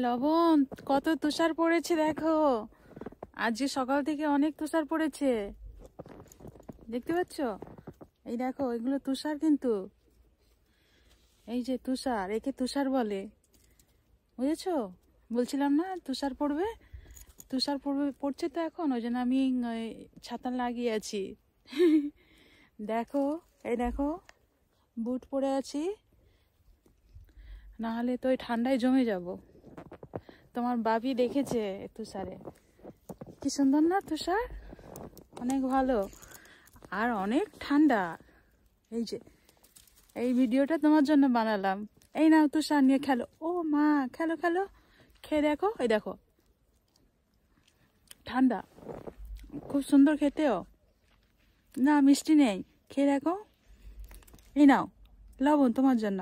লবণ, কত তুষার পড়েছে দেখো। আজকে সকাল থেকে অনেক তুষার পড়েছে, দেখতে পাচ্ছ? এই দেখো, এগুলো তুষার, কিন্তু এই যে তুষার, একে তুষার বলে, বুঝেছো? বলছিলাম না তুষার পড়বে, তুষার পড়বে, পড়ছে তো এখন, ওই জন্য আমি ছাতা লাগিয়ে আছি। দেখো, এই দেখো, বুট পরে আছি, না হলে তো ওই ঠান্ডায় জমে যাব। তোমার বাবি দেখেছে তুষারে, কি সুন্দর না তুষার, অনেক ভালো আর অনেক ঠান্ডা। এই যে এই ভিডিওটা তোমার জন্য বানালাম। এই নাও তুষার নিয়ে খেলো। ও মা, খেলো খেলো, খেয়ে দেখো, এই দেখো, ঠান্ডা, খুব সুন্দর খেতেও, না মিষ্টি নেই, খেয়ে দেখো। এই নাও লবণ তোমার জন্য।